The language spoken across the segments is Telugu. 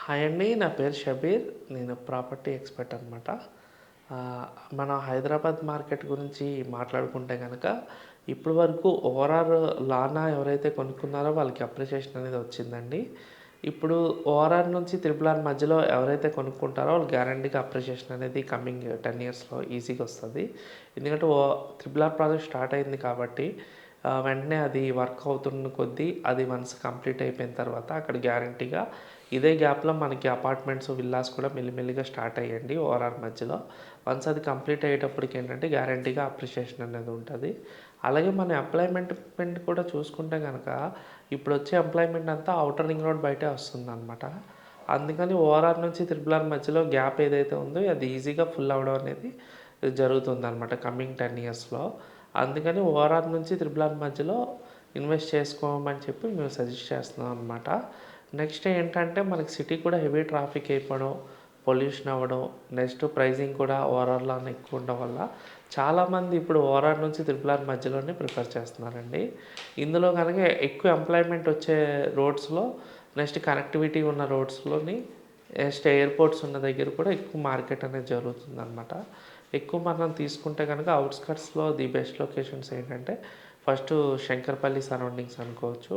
హాయ్ అండి. నా పేరు షబీర్. నేను ప్రాపర్టీ ఎక్స్‌పర్ట్ అనమాట. మన హైదరాబాద్ మార్కెట్ గురించి మాట్లాడుకుంటే గనక, ఇప్పటి వరకు ఓఆర్ఆర్ లానా ఎవరైతే కొనుక్కున్నారో వాళ్ళకి అప్రిషియేషన్ అనేది వచ్చిందండి. ఇప్పుడు ఓఆర్ఆర్ నుంచి త్రిపుల్ ఆర్ మధ్యలో ఎవరైతే కొనుక్కుంటారో వాళ్ళు గ్యారంటీగా అప్రిషియేషన్ అనేది కమింగ్ 10 ఇయర్స్‌లో ఈజీగా వస్తది. ఎందుకంటే త్రిపుల్ ఆర్ ప్రాజెక్ట్ స్టార్ట్ అయింది కాబట్టి వెంటనే అది వర్క్ అవుతున్న కొద్దీ అది వన్స్ కంప్లీట్ అయిపోయిన తర్వాత అక్కడ గ్యారంటీగా ఇదే గ్యాప్‌లో మనకి అపార్ట్మెంట్స్, విల్లాస్ కూడా మెల్లిమెల్లిగా స్టార్ట్ అయ్యాయండి ఓఆర్ఆర్ మధ్యలో. వన్స్ అది కంప్లీట్ అయ్యేటప్పటికి ఏంటంటే గ్యారంటీగా అప్రిషియేషన్ అనేది ఉంటది. అలాగే మన ఎంప్లాయ్‌మెంట్ కూడా చూసుకుంటే గనక ఇప్పుడొచ్చే ఎంప్లాయ్‌మెంట్ అంతా ఔటర్ రింగ్ రోడ్ బయటే వస్తుందనమాట. అందుకని ఓఆర్ఆర్ నుంచి త్రిపుల్ ఆర్ మధ్యలో గ్యాప్ ఏదైతే ఉందో అది ఈజీగా ఫుల్ అవ్వడం అనేది జరుగుతుందనమాట కమింగ్ 10 ఇయర్స్‌లో. అందుకని ఓఆర్ఆర్ నుంచి త్రిపుల్ ఆర్ మధ్యలో ఇన్వెస్ట్ చేసుకోమని చెప్పి మేము సజెస్ట్ చేస్తున్నాం అనమాట. నెక్స్ట్ ఏంటంటే మనకి సిటీ కూడా హెవీ ట్రాఫిక్ అయిపోవడం, పొల్యూషన్ అవ్వడం, నెక్స్ట్ ప్రైజింగ్ కూడా ఓఆర్ఆర్‌లోనే ఎక్కువ ఉండడం వల్ల చాలామంది ఇప్పుడు ఓఆర్ఆర్ నుంచి త్రిపుల్ ఆర్ మధ్యలోనే ప్రిఫర్ చేస్తున్నారండి. ఇందులో కనుక ఎక్కువ ఎంప్లాయ్‌మెంట్ వచ్చే రోడ్స్‌లో, నెక్స్ట్ కనెక్టివిటీ ఉన్న రోడ్స్‌లోని, నెక్స్ట్ ఎయిర్‌పోర్ట్స్ ఉన్న దగ్గర కూడా ఎక్కువ మార్కెట్ అనేది జరుగుతుందనమాట. ఎక్కువ మనం తీసుకుంటే కనుక ఔట్‌స్కట్స్‌లో ది బెస్ట్ లొకేషన్స్ ఏంటంటే ఫస్టు శంకరపల్లి సరౌండింగ్స్ అనుకోవచ్చు.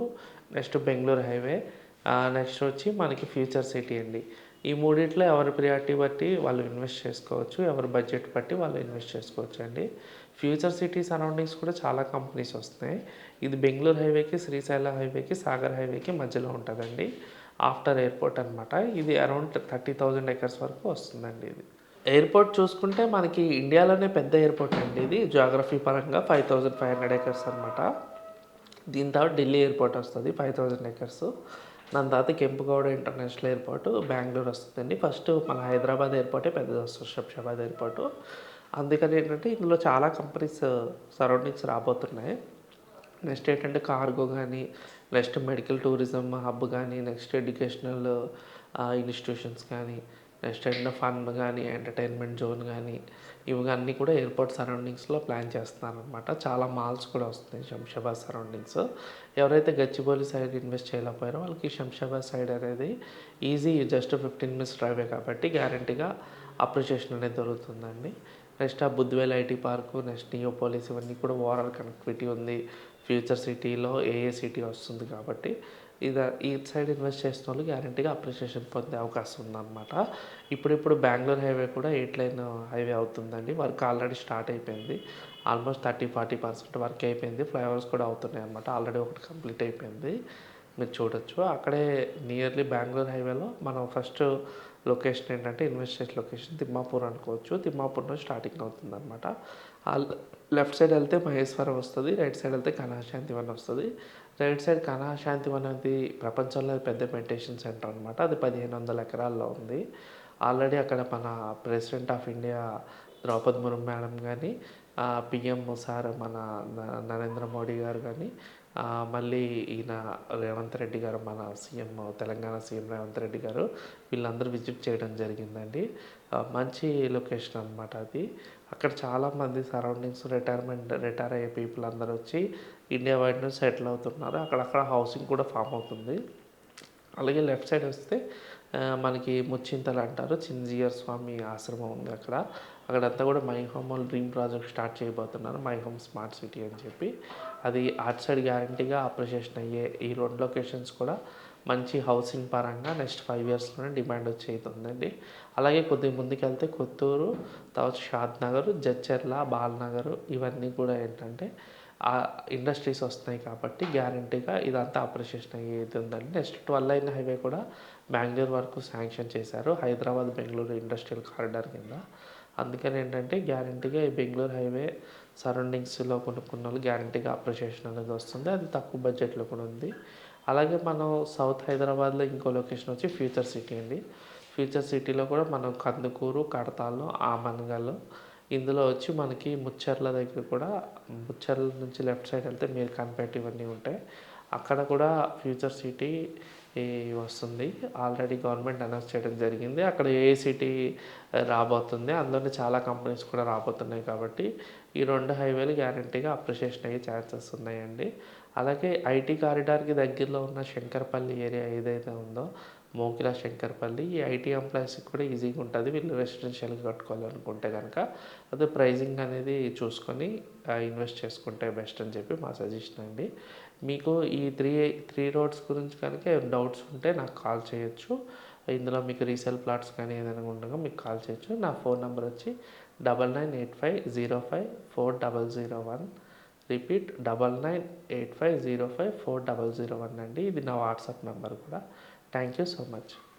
నెక్స్ట్ బెంగుళూరు హైవే, నెక్స్ట్ వచ్చి మనకి ఫ్యూచర్ సిటీ అండి. ఈ మూడిట్లో ఎవరి ప్రియారిటీ బట్టి వాళ్ళు ఇన్వెస్ట్ చేసుకోవచ్చు. ఎవరి బడ్జెట్ బట్టి వాళ్ళు ఇన్వెస్ట్ చేసుకోవచ్చండి. ఫ్యూచర్ సిటీ సరౌండింగ్స్ కూడా చాలా కంపెనీస్ వస్తున్నాయి. ఇది బెంగుళూరు హైవేకి, శ్రీశైలం హైవేకి, సాగర్ హైవేకి మధ్యలో ఉంటదండి. ఆఫ్టర్ ఎయిర్‌పోర్ట్ అనమాట. ఇది అరౌండ్ 30,000 ఎకర్స్ వరకు వస్తుందండి ఇది. ఎయిర్‌పోర్ట్ చూసుకుంటే మనకి ఇండియాలోనే పెద్ద ఎయిర్‌పోర్ట్ అండి ఇది. జియోగ్రఫీ పరంగా 5500 ఎకర్స్ అనమాట. దీని తర్వాత ఢిల్లీ ఎయిర్‌పోర్ట్ వస్తది 5000 ఎకర్స్. దాని తర్వాత కెంపుగౌడ ఇంటర్నేషనల్ ఎయిర్‌పోర్ట్ బెంగుళూరు వస్తదండి. ఫస్ట్ మన హైదరాబాద్ ఎయిర్‌పోర్టే పెద్దది వస్తది, శంషాబాద్ ఎయిర్‌పోర్ట్. అందుకని ఏంటంటే ఇందులో చాలా కంపెనీస్ సరౌండింగ్స్ రాబోతున్నాయి. నెక్స్ట్ ఏంటంటే కార్గో గానీ, నెక్స్ట్ మెడికల్ టూరిజం హబ్ గానీ, నెక్స్ట్ ఎడ్యుకేషనల్ ఇన్‌స్టిట్యూషన్స్ కానీ, నెక్స్ట్ ఏంటంటే ఫన్ గానీ, ఎంటర్‌టైన్‌మెంట్ జోన్ గానీ, ఇవన్నీ కూడా ఎయిర్‌పోర్ట్ సరౌండింగ్స్‌లో ప్లాన్ చేస్తున్నారనమాట. చాలా మాల్స్ కూడా వస్తున్నాయి శంషాబాద్ సరౌండింగ్స్. ఎవరైతే గచ్చిబౌలి సైడ్ ఇన్వెస్ట్ చేయలేకపోయారో వాళ్ళకి శంషాబాద్ సైడ్ అనేది ఈజీ, జస్ట్ 15 మినిట్స్ డ్రైవే కాబట్టి గ్యారంటీగా అప్రిషియేషన్ అనేది దొరుకుతుందండి. నెక్స్ట్ ఆ Budvel IT park, next Neopolis ఇవన్నీ కూడా ఓవరాల్ కనెక్టివిటీ ఉంది. ఫ్యూచర్ సిటీలో ఏఏ సిటీ వస్తుంది కాబట్టి ఈ సైడ్ ఇన్వెస్ట్ చేసినోళ్ళు గ్యారంటీగా అప్రిషియేషన్ పొందే అవకాశం ఉందన్నమాట. ఇప్పుడిప్పుడు బెంగుళూరు హైవే కూడా 8 లైన్ హైవే అవుతుందండి. వర్క్ ఆల్రెడీ స్టార్ట్ అయిపోయింది. ఆల్మోస్ట్ 30-40% వర్క్ అయిపోయింది. ఫ్లైఓవర్స్ కూడా అవుతున్నాయన్నమాట. ఆల్రెడీ ఒకటి కంప్లీట్ అయిపోయింది. మీరు చూడొచ్చు. అక్కడే నియర్లీ బెంగుళూరు హైవేలో మనం ఫస్ట్ లొకేషన్ ఏంటంటే ఇన్వెస్ట్ చేసే లొకేషన్ తిమ్మాపూర్ అనుకోవచ్చు. తిమ్మాపూర్ నుంచి స్టార్టింగ్ అవుతుందన్నమాట. లెఫ్ట్ సైడ్ వెళ్తే మహేశ్వరం వస్తది. రైట్ సైడ్ వెళ్తే కనకశాంతివనం వస్తది. రైట్ సైడ్ కనకశాంతివనం అనేది ప్రపంచంలో పెద్ద మెడిటేషన్ సెంటర్ అనమాట. అది 1500 ఎకరాల్లో ఉంది. ఆల్రెడీ అక్కడ మన president of India Draupadi Murmu madam గానీ, పీఎం సార్ మన నరేంద్ర మోడీ గారు గానీ, మళ్ళీ ఈయన రేవంత్ రెడ్డి గారు మన సీఎం, తెలంగాణ సీఎం రేవంత్ రెడ్డి గారు వీళ్ళందరూ విజిట్ చేయడం జరిగిందండి. మంచి లొకేషన్ అనమాట అది. అక్కడ చాలామంది సరౌండింగ్స్ రిటైర్ అయ్యే పీపుల్ అందరూ వచ్చి ఇండియా వైడ్ నుంచి సెటిల్ అవుతున్నారు. అక్కడక్కడ హౌసింగ్ కూడా ఫామ్ అవుతుంది. అలాగే లెఫ్ట్ సైడ్ వస్తే మనకి ముచ్చింతలు అంటారు. చిన్నజీయర్ స్వామి ఆశ్రమం ఉంది అక్కడ. అక్కడంతా కూడా మై హోమ్ వాళ్ళు డ్రీమ్ ప్రాజెక్ట్ స్టార్ట్ చేయబోతున్నారు. మై హోమ్ స్మార్ట్ సిటీ అని చెప్పి. అది అటు సైడ్ గ్యారంటీగా అప్రిషియేషన్ అయ్యే ఈ 2 లొకేషన్స్ కూడా మంచి హౌసింగ్ పరంగా నెక్స్ట్ 5 ఇయర్స్‌లోనే డిమాండ్ వచ్చేతుందండి. అలాగే కొద్దిగా ముందుకెళ్తే కొత్తూరు, తర్వాత షాద్ నగర్, జడ్చర్ల, బాలనగర్ ఇవన్నీ కూడా ఏంటంటే ఇండస్ట్రీస్ వస్తున్నాయి కాబట్టి గ్యారంటీగా ఇదంతా అప్రిషియేషన్ అయ్యేది ఉందండి. నెక్స్ట్ 12 లైన్ హైవే కూడా బెంగుళూరు వరకు శాంక్షన్ చేశారు. హైదరాబాద్, బెంగుళూరు ఇండస్ట్రియల్ కారిడార్ కింద. అందుకని ఏంటంటే గ్యారంటీగా ఈ బెంగుళూరు హైవే సరౌండింగ్స్‌లో కొనుక్కున్నోళ్ళు గ్యారంటీగా అప్రిషియేషన్ అనేది వస్తుంది. అది తక్కువ బడ్జెట్‌లో కూడా ఉంది. అలాగే మనం సౌత్ హైదరాబాద్‌లో ఇంకో లొకేషన్ వచ్చి ఫ్యూచర్ సిటీ అండి. ఫ్యూచర్ సిటీలో కూడా మనం కందుకూరు, కడతాల్లో, ఆమన్గల్ ఇందులో వచ్చి మనకి ముచ్చర్ల దగ్గర కూడా, ముచ్చర్ల నుంచి లెఫ్ట్ సైడ్ వెళ్తే మీర్ఖాన్పేట ఇవన్నీ ఉంటాయి. అక్కడ కూడా ఫ్యూచర్ సిటీ వస్తుంది. ఆల్రెడీ గవర్నమెంట్ అనౌన్స్ చేయడం జరిగింది. అక్కడ ఏఏ సిటీ రాబోతుంది. అందులోనే చాలా కంపెనీస్ కూడా రాబోతున్నాయి కాబట్టి ఈ 2 హైవేలు గ్యారంటీగా అప్రిషియేషన్ అయ్యే ఛాన్సెస్ ఉన్నాయండి. అలాగే ఐటీ కారిడార్‌కి దగ్గరలో ఉన్న శంకరపల్లి ఏరియా ఏదైతే ఉందో మోకిలా శంకర్పల్లి. ఈ ఐటీ ఎంప్లాయీస్కి కూడా ఈజీగా ఉంటుంది వీళ్ళు రెసిడెన్షియల్గా కట్టుకోవాలనుకుంటే కనుక. అదే ప్రైజింగ్ అనేది చూసుకొని ఇన్వెస్ట్ చేసుకుంటే బెస్ట్ అని చెప్పి మా సజెషన్ అండి. మీకు ఈ త్రీ రోడ్స్ గురించి కనుక ఏమైనా డౌట్స్ ఉంటే నాకు కాల్ చేయొచ్చు. ఇందులో మీకు రీసేల్ ప్లాట్స్ కానీ ఏదైనా ఉండగా మీకు కాల్ చేయొచ్చు. నా ఫోన్ నెంబర్ వచ్చి 9985054001. రిపీట్ 9985054001 అండి. ఇది నా వాట్సాప్ నెంబర్ కూడా. Thank you so much.